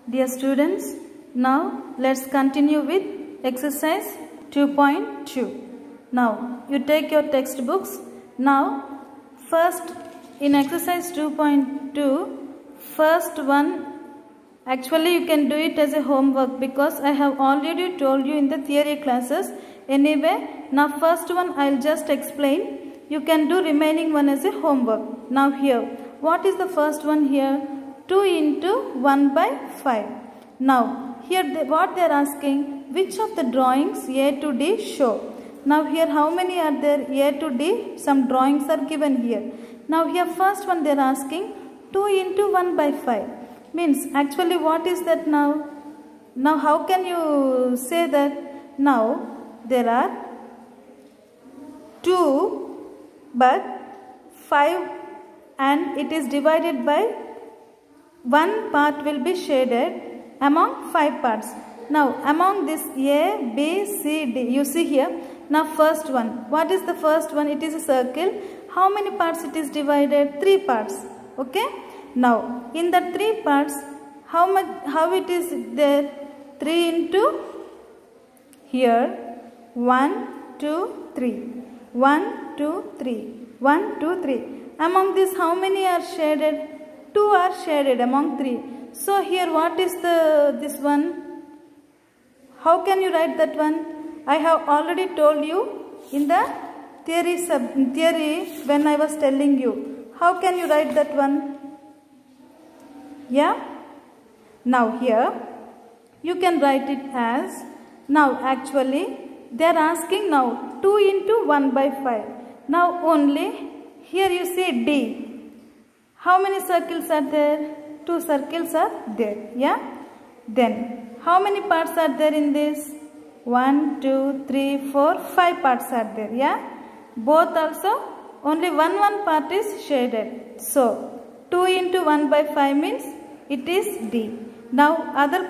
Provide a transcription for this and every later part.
Dear students, now let's continue with exercise 2.2. Now you take your textbooks. Now first in exercise 2.2, first one, actually you can do it as a homework because I have already told you in the theory classes. Anyway, now first one I'll just explain. You can do remaining one as a homework. Now here, what is the first one here? 2 into 1 by 5. Now here what they are asking, which of the drawings A to D show? Now here how many are there? A to D, some drawings are given here. Now here first one they are asking 2 into 1 by 5. Means actually what is that now? Now how can you say that? Now there are 2 but 5 and it is divided by one part will be shaded among 5 parts. Now among this A, B, C, D, you see here. Now first one, what is the first one? It is a circle. How many parts it is divided? 3 parts. Okay. Now in the 3 parts, how it is there? 3 into here 1, 2, 3. 1, 2, 3. 1, 2, 3. Among this how many are shaded? 2 are shaded among 3. So here what is this one? How can you write that one? I have already told you in the theory when I was telling you. How can you write that one? Yeah? Now here you can write it as, now actually they are asking now 2 into 1 by 5. Now only here you see D. How many circles are there? 2 circles are there. Yeah? Then how many parts are there in this? 1, 2, 3, 4, 5 parts are there. Yeah? Both also only one part is shaded. So 2 into 1 by 5 means it is D. Now other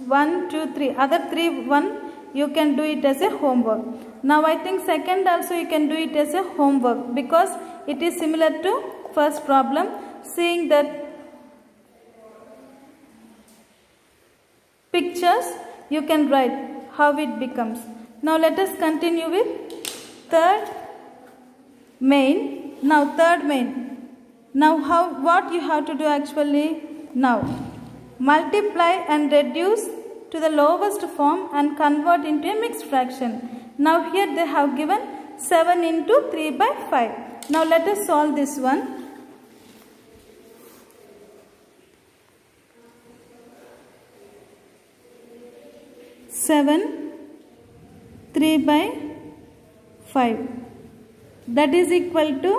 1, 2, 3, other 3, 1 you can do it as a homework. Now I think second also you can do it as a homework because it is similar to first problem, seeing that pictures you can write how it becomes. Now let us continue with third main. Now third main. Now what you have to do actually? Now multiply and reduce to the lowest form and convert into a mixed fraction. Now here they have given 7 into 3 by 5. Now let us solve this one. Seven 3 by 5, that is equal to,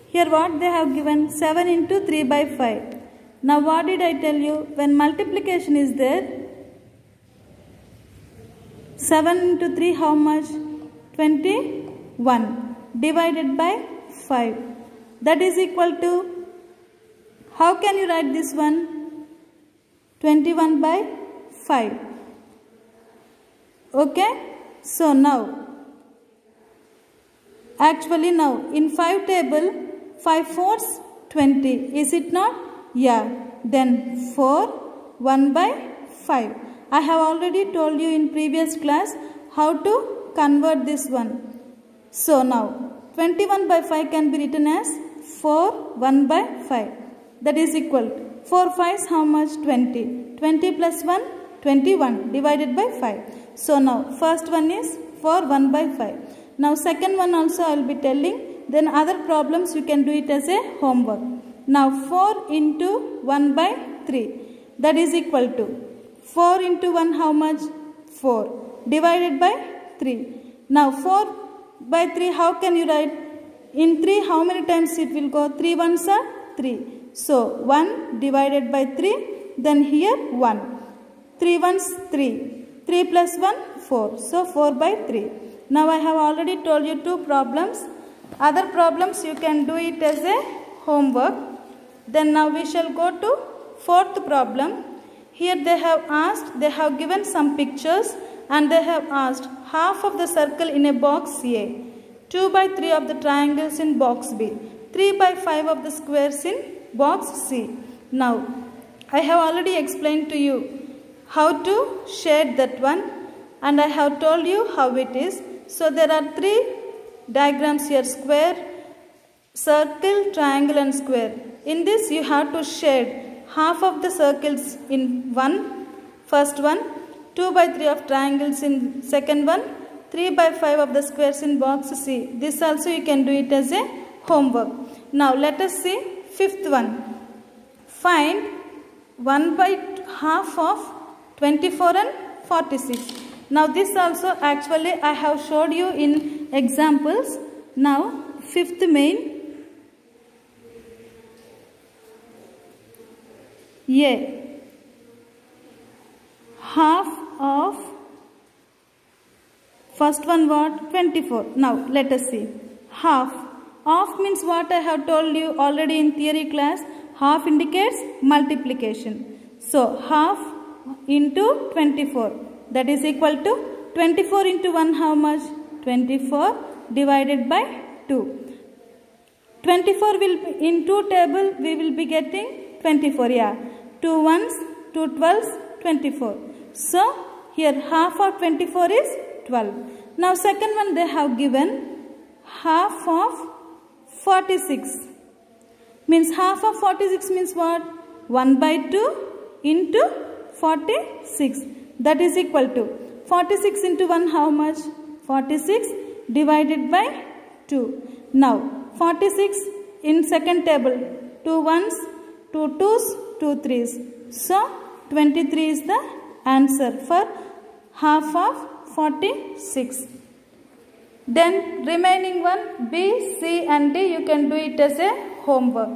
here what they have given, 7 into 3 by 5. Now what did I tell you? When multiplication is there, 7 into 3 how much? 21 divided by 5. That is equal to, how can you write this one? 21 by 5. Okay. So now, actually now in 5 table, 5 fours 20. Is it not? Yeah. Then 4 1 by 5. I have already told you in previous class how to convert this one. So now 21 by 5 can be written as 4 1 by 5. That is equal. 4 5s how much? 20. 20 plus 1 21 divided by 5. So now first one is 4 1 by 5. Now second one also I will be telling. Then other problems you can do it as a homework. Now 4 into 1 by 3. That is equal to 4 into 1 how much? 4 divided by 3. Now 4 by 3 how can you write? In 3 how many times it will go? 3 ones are 3. So 1 divided by 3. Then here 1. 3 ones 3. 3 plus 1 4. So 4 by 3. Now I have already told you 2 problems. Other problems you can do it as a homework. Then now we shall go to 4th problem. Here they have given some pictures and they have asked half of the circle in a box A, 2 by 3 of the triangles in box B, 3 by 5 of the squares in box C. Now I have already explained to you how to shade that one, and I have told you how it is. So there are 3 diagrams here: square, circle, triangle and square. In this you have to shade half of the circles in first one, 2/3 of triangles in second one, 3/5 of the squares in box C. This also you can do it as a homework. Now let us see 5th one. Find 1/2 of 24 and 46. Now this also actually I have showed you in examples. Now 5th main, A, half of first one what? 24. Now let us see. Half. Half means what I have told you already in theory class. Half indicates multiplication. So half into 24, that is equal to 24 into 1 how much? 24 divided by 2. 24 will be in 2 table, we will be getting 24. Yeah, 2 ones, 2 12s, 24. So here half of 24 is 12. Now second one they have given half of 46. Means half of 46 means what? 1/2 into 46. That is equal to 46 into 1 how much? 46 divided by 2. Now 46 in second table, 2 ones, 2 twos, 2 threes. So 23 is the answer for half of 46. Then remaining one, B, C and D, you can do it as a homework.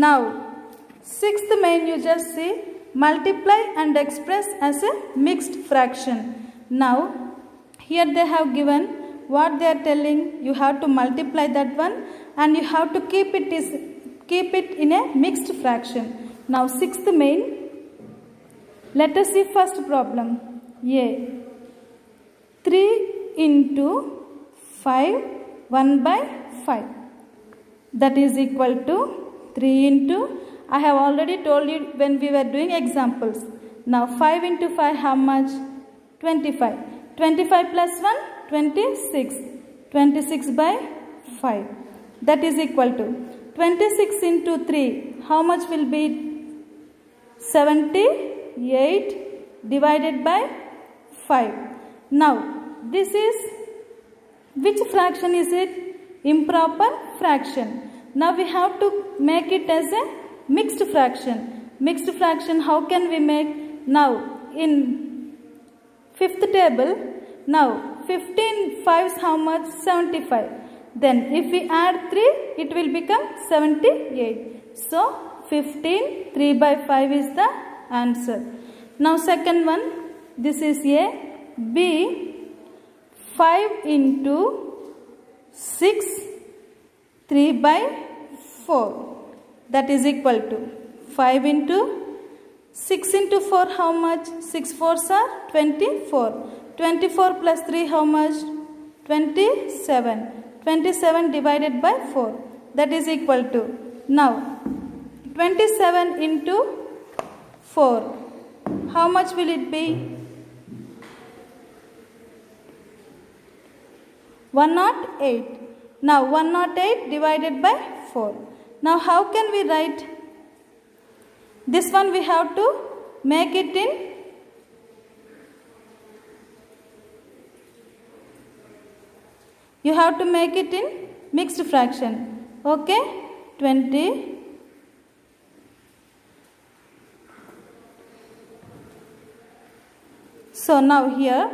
Now 6th main, you just see multiply and express as a mixed fraction. Now here they have given what they are telling, you have to multiply that one and you have to keep it in a mixed fraction. Now 6th main, let us see first problem. A, 3 into 5, 1/5. That is equal to 3 into, I have already told you when we were doing examples. Now 5 into 5 how much? 25. 25 plus 1, 26. 26/5. That is equal to 26 into 3. How much will be? 78 divided by 5. Now this is, which fraction is it? Improper fraction. Now we have to make it as a mixed fraction. Mixed fraction how can we make? Now in 5th table, now 15 5s how much? 75. Then if we add 3, it will become 78. So 15, 3/5 is the answer. Now second one, this is A. B, 5 into 6, 3/4. That is equal to 5 into 6 into 4 how much? 6 4s are 24. 24 plus 3 how much? 27. 27 divided by 4. That is equal to, now 27 into 4. How much will it be? 108. Now 108 divided by 4. Now how can we write? This one we have to make it in, you have to make it in mixed fraction. Okay, 20. So now here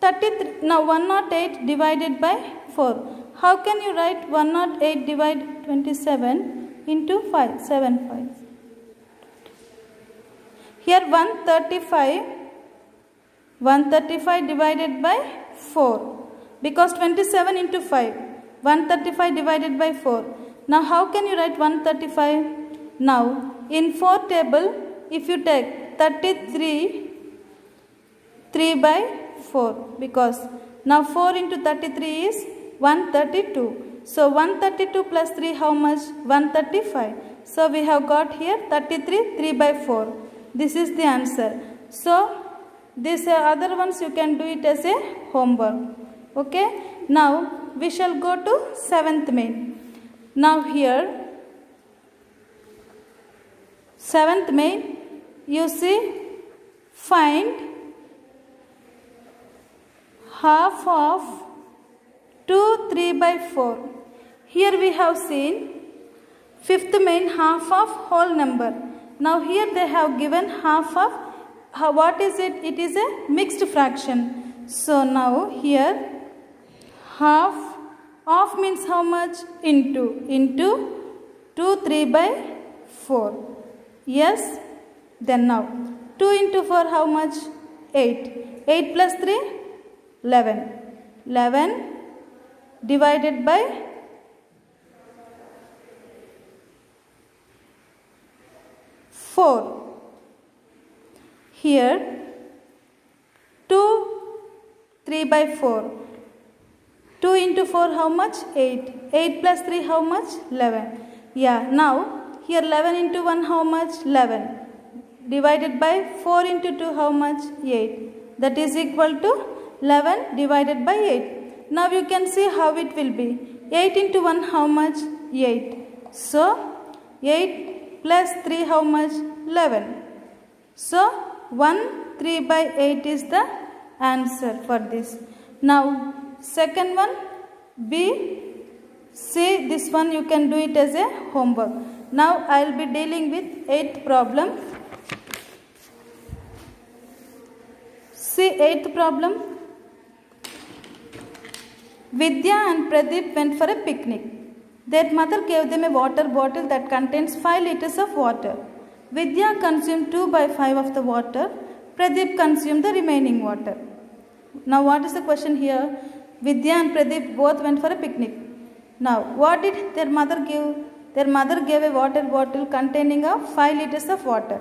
33. Now 108 divided by 4. How can you write 108 divide 27 into 5? 7 5. Here 135 divided by 4. Because 27 into 5. 135 divided by 4. Now how can you write 135? Now in 4 table, if you take 33, 3/4. Because now 4 into 33 is 132. So 132 plus 3 how much? 135. So we have got here 33 3 by 4. This is the answer. So these other ones you can do it as a homework. Okay. Now we shall go to 7th main. Now here 7th main, you see, find half of 2 3 by 4. Here we have seen 5th main, half of whole number. Now here they have given half of, what is it? It is a mixed fraction. So now here half of means how much? Into 2 3 by 4. Yes. Then now 2 into 4 how much? 8. 8 plus 3? 11. 11 divided by 4. Here 2 3 by 4. 2 into 4 how much? 8. 8 plus 3 how much? 11. Yeah. Now here 11 into 1 how much? 11. Divided by 4 into 2 how much? 8. That is equal to 11 divided by 8. Now you can see how it will be. 8 into 1 how much? 8. So 8 plus 3 how much? 11. So 1 3 by 8 is the answer for this. Now second one, B. See, this one you can do it as a homework. Now I will be dealing with 8th problem. See 8th problem. Vidya and Pradeep went for a picnic. Their mother gave them a water bottle that contains 5 liters of water. Vidya consumed 2 by 5 of the water. Pradeep consumed the remaining water. Now what is the question here? Vidya and Pradeep both went for a picnic. Now what did their mother give? Their mother gave a water bottle containing of 5 liters of water.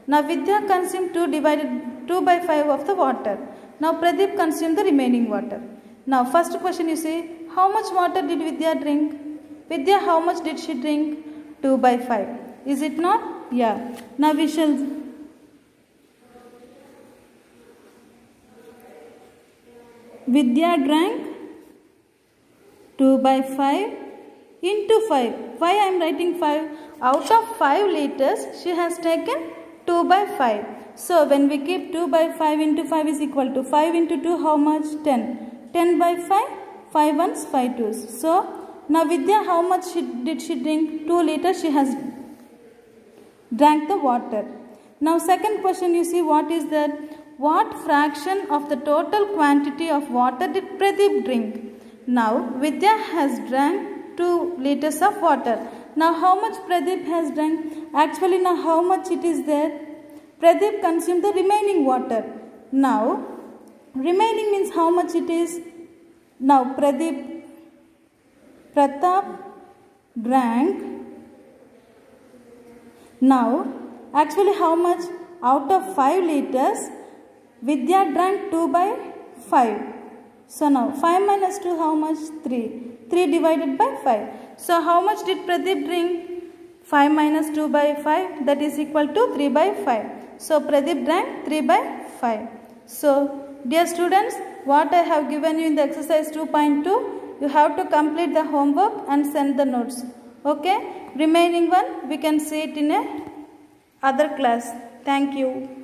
Now Vidya consumed 2 by 5 of the water. Now Pradeep consumed the remaining water. Now first question you see, how much water did Vidya drink? Vidya, how much did she drink? 2 by 5. Is it not? Yeah. Now we shall Vidya drank 2 by 5 into 5. Why I am writing 5? Out of 5 liters, she has taken 2 by 5. So when we keep 2 by 5 into 5 is equal to 5 into 2, how much? 10. 10 by 5, 5 ones, 5 twos. So now Vidya, how much did she drink? 2 liters she has drank the water. Now second question you see, what is that? What fraction of the total quantity of water did Pradeep drink? Now Vidya has drank 2 liters of water. Now how much Pradeep has drank? Actually now how much it is there? Pradeep consumed the remaining water. Now remaining means how much it is? Now Pratap drank. Now actually how much? Out of 5 liters Vidya drank 2 by 5. So now 5 minus 2 how much? 3. 3 divided by 5. So how much did Pradeep drink? 5 minus 2 by 5, that is equal to 3 by 5. So Pradeep drank 3 by 5. So dear students, what I have given you in the exercise 2.2, you have to complete the homework and send the notes. Okay? Remaining one we can see it in a other class. Thank you.